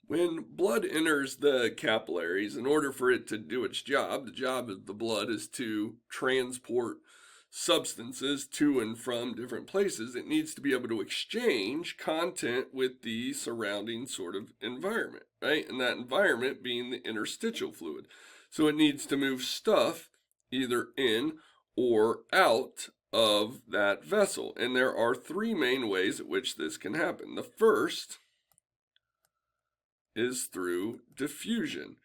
When blood enters the capillaries, in order for it to do its job, the job of the blood is to transport substances to and from different places. It needs to be able to exchange content with the surrounding sort of environment, right? And that environment being the interstitial fluid. So it needs to move stuff either in or out of that vessel. And there are three main ways at which this can happen. The first is through diffusion,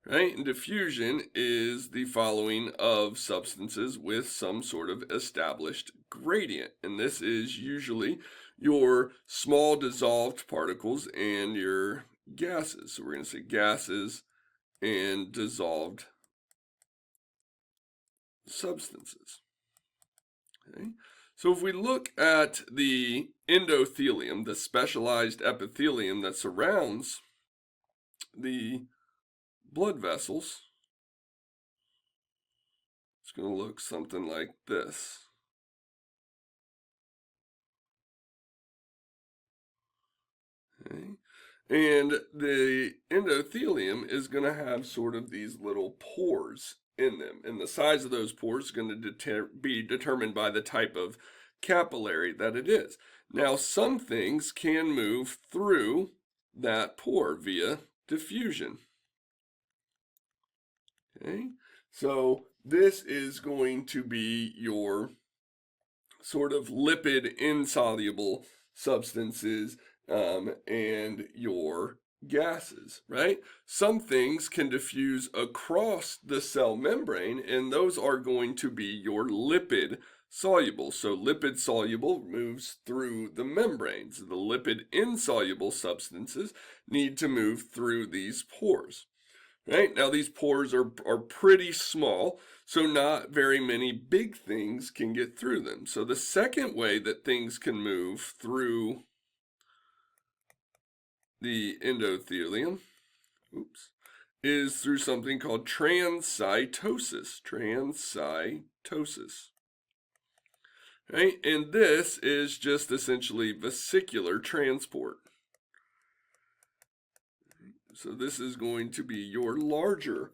right? And diffusion is the following of substances with some sort of established gradient. And this is usually your small dissolved particles and your gases. So we're going to say gases and dissolved substances. Okay. So if we look at the endothelium, the specialized epithelium that surrounds the blood vessels, it's going to look something like this. Okay. And the endothelium is going to have sort of these little pores in them. And the size of those pores is going to be determined by the type of capillary that it is. Now, some things can move through that pore via diffusion. Okay, so this is going to be your sort of lipid insoluble substances and your gases, right? Some things can diffuse across the cell membrane, and those are going to be your lipid soluble. So lipid soluble moves through the membranes. The lipid insoluble substances need to move through these pores. Right? Now these pores are pretty small, so not very many big things can get through them. So the second way that things can move through the endothelium, is through something called transcytosis. Transcytosis. Right? And this is just essentially vesicular transport. So this is going to be your larger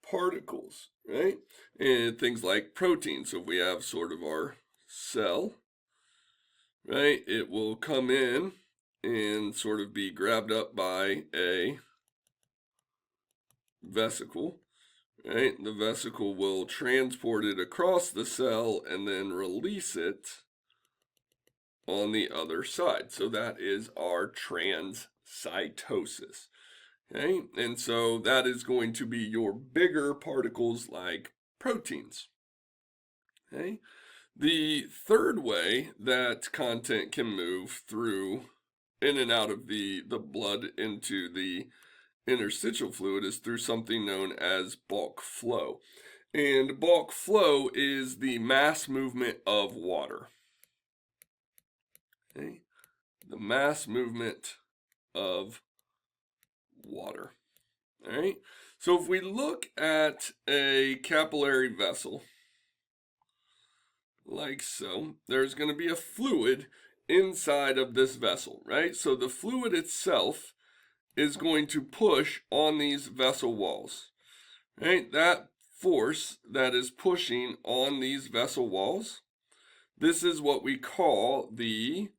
particles, right? And things like protein. So if we have sort of our cell, right, it will come in and sort of be grabbed up by a vesicle, right? The vesicle will transport it across the cell and then release it on the other side. So that is our transcytosis. Okay, and so that is going to be your bigger particles like proteins. Okay, the third way that content can move through in and out of the blood into the interstitial fluid is through something known as bulk flow. And bulk flow is the mass movement of water. Okay, the mass movement of water. All right, so if we look at a capillary vessel, like so, there's going to be a fluid inside of this vessel, right? So the fluid itself is going to push on these vessel walls, right? That force that is pushing on these vessel walls, this is what we call the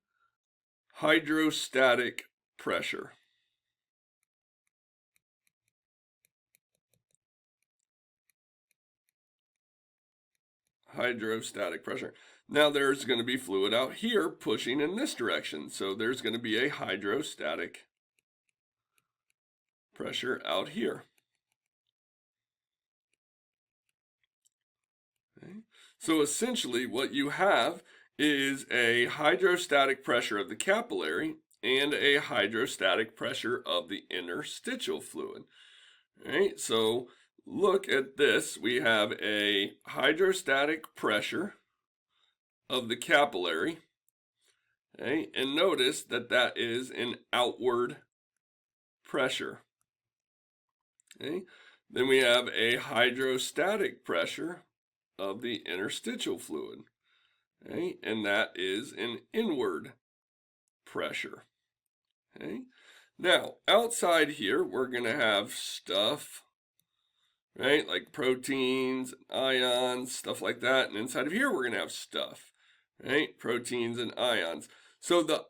hydrostatic pressure. Hydrostatic pressure. Now there's going to be fluid out here pushing in this direction. So there's going to be a hydrostatic pressure out here. Okay. So essentially what you have is a hydrostatic pressure of the capillary and a hydrostatic pressure of the interstitial fluid. All right, so look at this. We have a hydrostatic pressure of the capillary, okay, and notice that that is an outward pressure. Okay, then we have a hydrostatic pressure of the interstitial fluid, okay, and that is an inward pressure. Okay, Now, outside here, we're going to have stuff, right? Like proteins, ions, stuff like that. And inside of here, we're going to have stuff, right? Proteins and ions. So the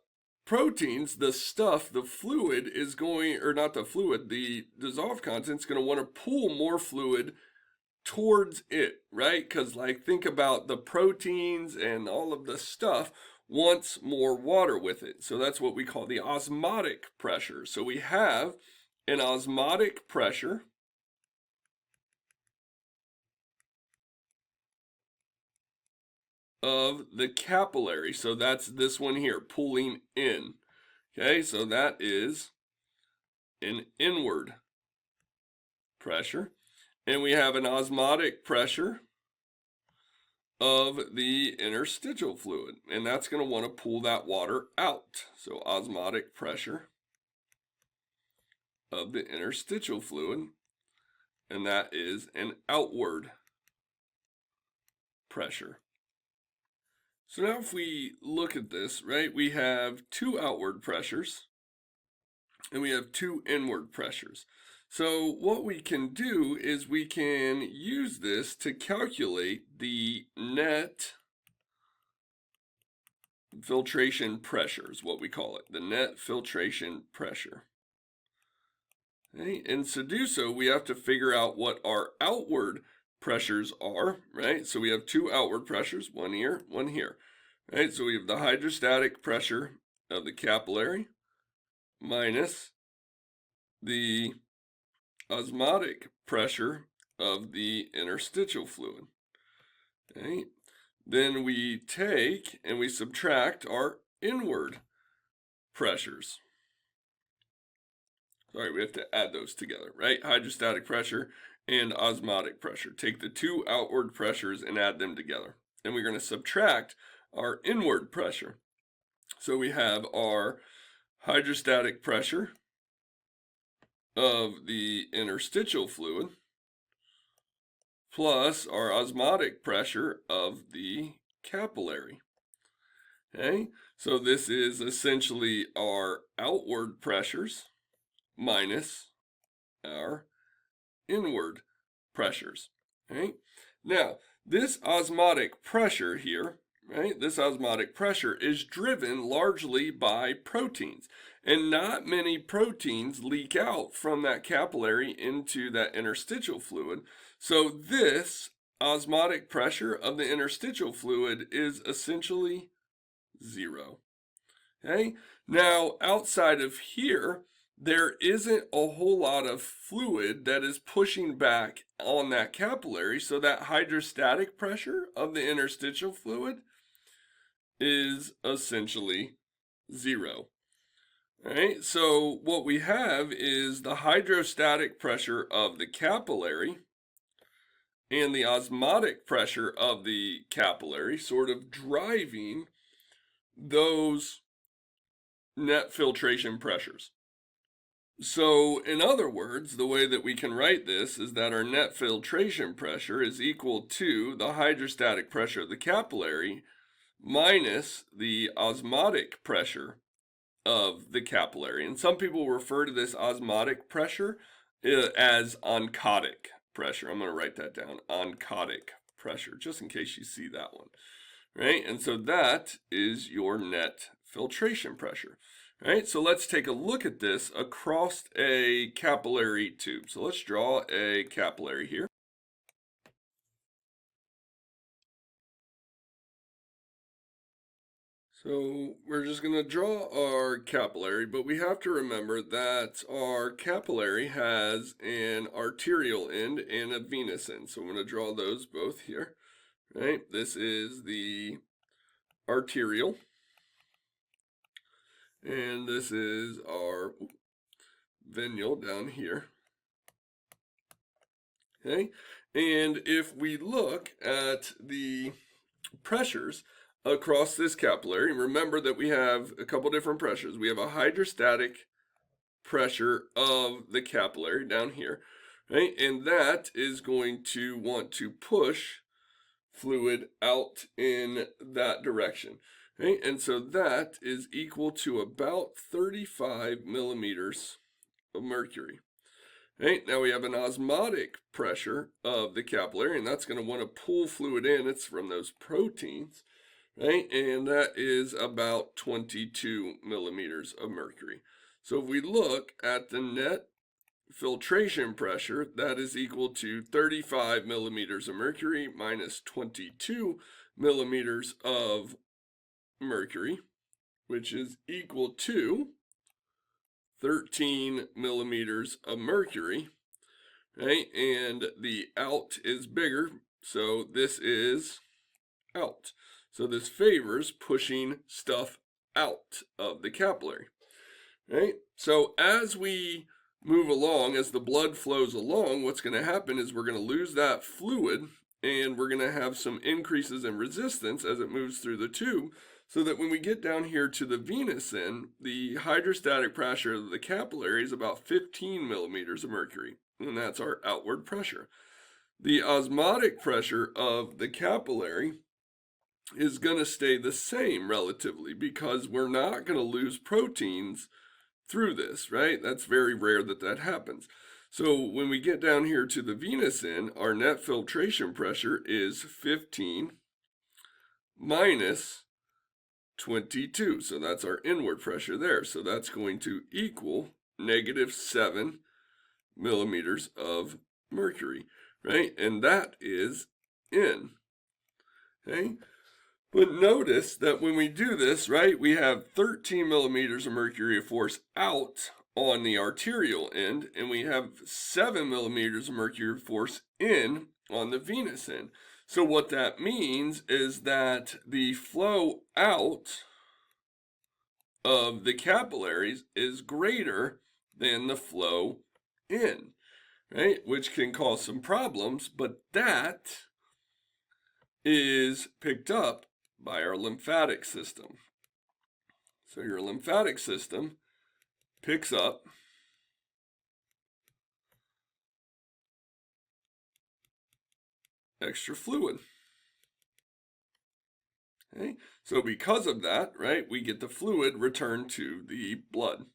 proteins, the stuff, the fluid is going, or not the fluid, the dissolved content's going to want to pull more fluid towards it, right? Because, like, think about the proteins and all of the stuff wants more water with it. So that's what we call the osmotic pressure. So we have an osmotic pressure of the capillary. So that's this one here, pulling in. Okay, so that is an inward pressure. And we have an osmotic pressure of the interstitial fluid, and that's going to want to pull that water out. So osmotic pressure of the interstitial fluid, and that is an outward pressure. So now if we look at this, right, we have two outward pressures and we have two inward pressures. So what we can do is we can use this to calculate the net filtration pressure, is what we call it, the net filtration pressure. Okay? And to do so, we have to figure out what our outward pressures are, right? So we have two outward pressures, one here, one here, right? So we have the hydrostatic pressure of the capillary minus the osmotic pressure of the interstitial fluid. Okay? Then we take and we subtract our inward pressures. Sorry, we have to add those together, right? Hydrostatic pressure and osmotic pressure. Take the two outward pressures and add them together. And we're going to subtract our inward pressure. So we have our hydrostatic pressure of the interstitial fluid plus our osmotic pressure of the capillary. Okay, so this is essentially our outward pressures minus our inward pressures. Okay, now this osmotic pressure here, right, this osmotic pressure is driven largely by proteins, and not many proteins leak out from that capillary into that interstitial fluid. So this osmotic pressure of the interstitial fluid is essentially zero. Okay, now outside of here, there isn't a whole lot of fluid that is pushing back on that capillary, so that hydrostatic pressure of the interstitial fluid is essentially zero. All right, so what we have is the hydrostatic pressure of the capillary and the osmotic pressure of the capillary sort of driving those net filtration pressures. So, in other words, the way that we can write this is that our net filtration pressure is equal to the hydrostatic pressure of the capillary minus the osmotic pressure of the capillary. And some people refer to this osmotic pressure as oncotic pressure. I'm going to write that down, oncotic pressure, just in case you see that one, right? And so that is your net filtration pressure, right? So let's take a look at this across a capillary tube. So let's draw a capillary here. So we're just going to draw our capillary, but we have to remember that our capillary has an arterial end and a venous end. So I'm going to draw those both here, right? This is the arterial, and this is our venule down here. Okay, and if we look at the pressures across this capillary, remember that we have a couple different pressures. We have a hydrostatic pressure of the capillary down here, right? And that is going to want to push fluid out in that direction. Okay, and so that is equal to about 35 millimeters of mercury. Okay, now we have an osmotic pressure of the capillary, and that's going to want to pull fluid in. It's from those proteins, right? And that is about 22 millimeters of mercury. So if we look at the net filtration pressure, that is equal to 35 millimeters of mercury minus 22 millimeters of mercury, which is equal to 13 millimeters of mercury, right? And the out is bigger, so this is out. So this favors pushing stuff out of the capillary, right? So as we move along, as the blood flows along, what's going to happen is we're going to lose that fluid, and we're going to have some increases in resistance as it moves through the tube, so that when we get down here to the venous end, the hydrostatic pressure of the capillary is about 15 millimeters of mercury, and that's our outward pressure. The osmotic pressure of the capillary is going to stay the same relatively, because we're not going to lose proteins through this, right? That's very rare that that happens. So when we get down here to the venous end, our net filtration pressure is 15 minus 22. So that's our inward pressure there. So that's going to equal -7 millimeters of mercury, right? And that is in. Okay. But notice that when we do this, right, we have 13 millimeters of mercury of force out on the arterial end, and we have 7 millimeters of mercury of force in on the venous end. So what that means is that the flow out of the capillaries is greater than the flow in, right? Which can cause some problems, but that is picked up by our lymphatic system. So your lymphatic system picks up extra fluid. Okay? So because of that, right, we get the fluid returned to the blood.